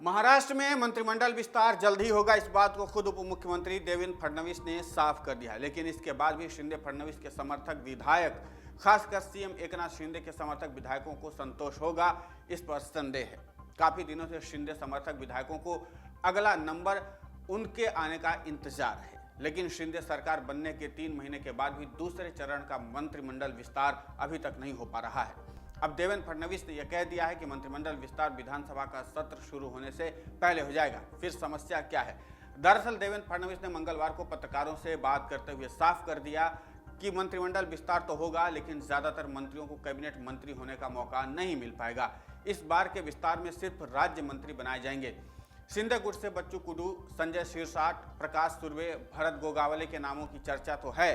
महाराष्ट्र में मंत्रिमंडल विस्तार जल्द ही होगा, इस बात को खुद उप मुख्यमंत्री देवेंद्र फडणवीस ने साफ कर दिया है। लेकिन इसके बाद भी शिंदे फडणवीस के समर्थक विधायक, खासकर सीएम एकनाथ शिंदे के समर्थक विधायकों को संतोष होगा, इस पर संदेह है। काफी दिनों से शिंदे समर्थक विधायकों को अगला नंबर उनके आने का इंतजार है। लेकिन शिंदे सरकार बनने के 3 महीने के बाद भी दूसरे चरण का मंत्रिमंडल विस्तार अभी तक नहीं हो पा रहा है। अब देवेंद्र फडणवीस ने यह कह दिया है कि मंत्रिमंडल विस्तार विधानसभा का सत्र शुरू होने से पहले हो जाएगा। फिर समस्या क्या है? दरअसल देवेंद्र फडणवीस ने मंगलवार को पत्रकारों से बात करते हुए साफ कर दिया कि मंत्रिमंडल विस्तार तो होगा, लेकिन ज्यादातर मंत्रियों को कैबिनेट मंत्री होने का मौका नहीं मिल पाएगा। इस बार के विस्तार में सिर्फ राज्य मंत्री बनाए जाएंगे। शिंदे गुट से बच्चू कुडू, संजय शिरसाट, प्रकाश सुर्वे, भरत गोगावले के नामों की चर्चा तो है।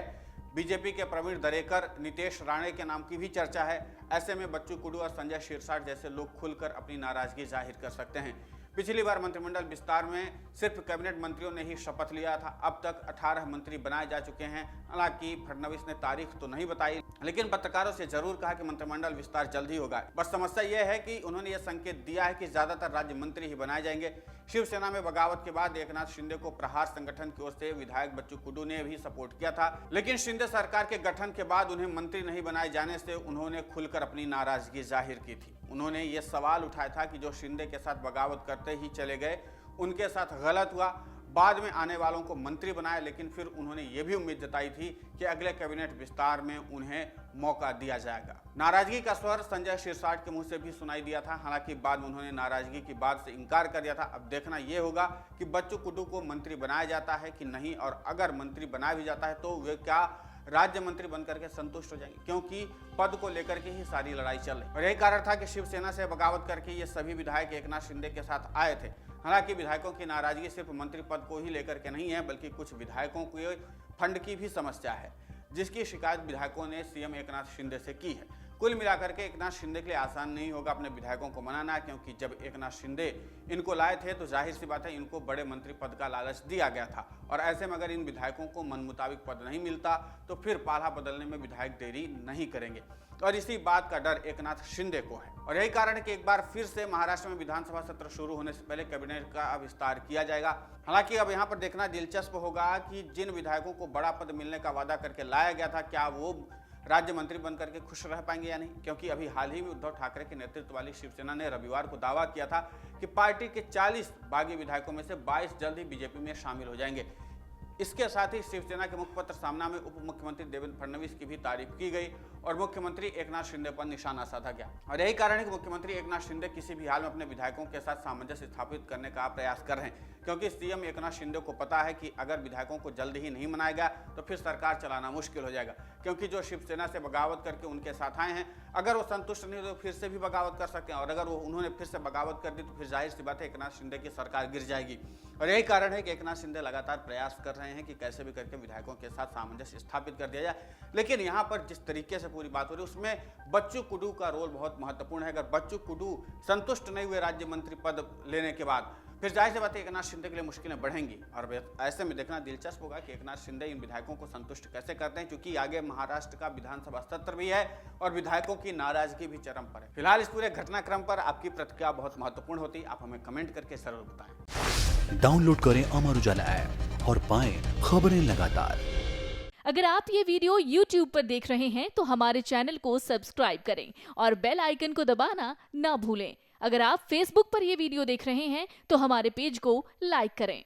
बीजेपी के प्रवीण दरेकर, नितेश राणे के नाम की भी चर्चा है। ऐसे में बच्चू कुडू और संजय शिरसाट जैसे लोग खुलकर अपनी नाराजगी जाहिर कर सकते हैं। पिछली बार मंत्रिमंडल विस्तार में सिर्फ कैबिनेट मंत्रियों ने ही शपथ लिया था। अब तक 18 मंत्री बनाए जा चुके हैं। हालांकि फडणवीस ने तारीख तो नहीं बताई, लेकिन पत्रकारों से जरूर कहा कि मंत्रिमंडल विस्तार जल्द ही होगा। बस समस्या यह है कि उन्होंने यह संकेत दिया है कि ज्यादातर राज्य मंत्री ही बनाए जाएंगे। शिवसेना में बगावत के बाद एकनाथ शिंदे को प्रहार संगठन की ओर से विधायक बच्चू कुडू ने भी सपोर्ट किया था, लेकिन शिंदे सरकार के गठन के बाद उन्हें मंत्री नहीं बनाए जाने से उन्होंने खुलकर अपनी नाराजगी जाहिर की थी। उन्होंने ये सवाल उठाया था कि जो शिंदे के साथ बगावत करते ही चले गए, उनके साथ गलत हुआ, बाद में आने वालों को मंत्री बनाया। लेकिन फिर उन्होंने ये भी उम्मीद जताई थी कि अगले कैबिनेट विस्तार में उन्हें मौका दिया जाएगा। नाराजगी का स्वर संजय शिरसाट के मुंह से भी सुनाई दिया था। हालांकि बाद में उन्होंने नाराजगी की बात से इनकार कर दिया था। अब देखना यह होगा कि बच्चू कुडू को मंत्री बनाया जाता है कि नहीं, और अगर मंत्री बनाया भी जाता है तो वे क्या राज्य मंत्री बनकर के संतुष्ट हो जाएंगे, क्योंकि पद को लेकर के ही सारी लड़ाई चल रही। और यही कारण था कि शिवसेना से बगावत करके ये सभी विधायक एकनाथ शिंदे के साथ आए थे। हालांकि विधायकों की नाराजगी सिर्फ मंत्री पद को ही लेकर के नहीं है, बल्कि कुछ विधायकों के फंड की भी समस्या है, जिसकी शिकायत विधायकों ने सीएम एकनाथ शिंदे से की है। कुल मिलाकर के एकनाथ शिंदे के लिए आसान नहीं होगा अपने विधायकों को मनाना, क्योंकि जब एकनाथ शिंदे इनको लाए थे तो जाहिर सी बात है इनको बड़े मंत्री पद का लालच दिया गया था। और ऐसे में अगर इन विधायकों को मन मुताबिक पद नहीं मिलता तो फिर पाला बदलने में विधायक देरी नहीं करेंगे। और इसी बात का डर एकनाथ शिंदे को है। और यही कारण है कि एक बार फिर से महाराष्ट्र में विधानसभा सत्र शुरू होने से पहले कैबिनेट का विस्तार किया जाएगा। हालांकि अब यहाँ पर देखना दिलचस्प होगा कि जिन विधायकों को बड़ा पद मिलने का वादा करके लाया गया था, क्या वो राज्य मंत्री बनकर के खुश रह पाएंगे या नहीं। क्योंकि अभी हाल ही में उद्धव ठाकरे के नेतृत्व वाली शिवसेना ने रविवार को दावा किया था कि पार्टी के 40 बागी विधायकों में से 22 जल्द ही बीजेपी में शामिल हो जाएंगे। इसके साथ ही शिवसेना के मुखपत्र सामना में उप मुख्यमंत्री देवेंद्र फडणवीस की भी तारीफ की गई और मुख्यमंत्री एकनाथ शिंदे पर निशाना साधा गया। और यही कारण है कि मुख्यमंत्री एकनाथ शिंदे किसी भी हाल में अपने विधायकों के साथ सामंजस्य स्थापित करने का प्रयास कर रहे हैं, क्योंकि सीएम एकनाथ शिंदे को पता है कि अगर विधायकों को जल्द ही नहीं मनाया गया तो फिर सरकार चलाना मुश्किल हो जाएगा। क्योंकि जो शिवसेना से बगावत करके उनके साथ आए हैं, अगर वो संतुष्ट नहीं तो फिर से भी बगावत कर सकते हैं, और अगर वो उन्होंने फिर से बगावत कर दी तो फिर जाहिर सी बात है एकनाथ शिंदे की सरकार गिर जाएगी। और यही कारण है कि एकनाथ शिंदे लगातार प्रयास कर रहे हैं कि कैसे भी करके विधायकों के साथ सामंजस्य स्थापित कर दिया जाए। लेकिन यहाँ पर जिस तरीके से पूरी बात हो रही है उसमें बच्चू कुडू का रोल बहुत महत्वपूर्ण है। अगर बच्चू कुडू संतुष्ट नहीं हुए राज्य मंत्री पद लेने के बाद, फिर जाहिर सी बात है एकनाथ शिंदे के लिए मुश्किलें बढ़ेंगी। और ऐसे में देखना दिलचस्प होगा कि एकनाथ शिंदे इन विधायकों को संतुष्ट कैसे करते हैं, क्योंकि आगे महाराष्ट्र का विधानसभा सत्र भी है और विधायकों की नाराजगी भी चरम पर है। फिलहाल इस पूरे घटनाक्रम पर आपकी प्रतिक्रिया बहुत महत्वपूर्ण होती है। आप हमें कमेंट करके जरूर बताएं। डाउनलोड करें अमर उजाला ऐप और पाएं खबरें लगातार। अगर आप ये वीडियो YouTube पर देख रहे हैं तो हमारे चैनल को सब्सक्राइब करें और बेल आइकन को दबाना ना भूलें। अगर आप Facebook पर यह वीडियो देख रहे हैं तो हमारे पेज को लाइक करें।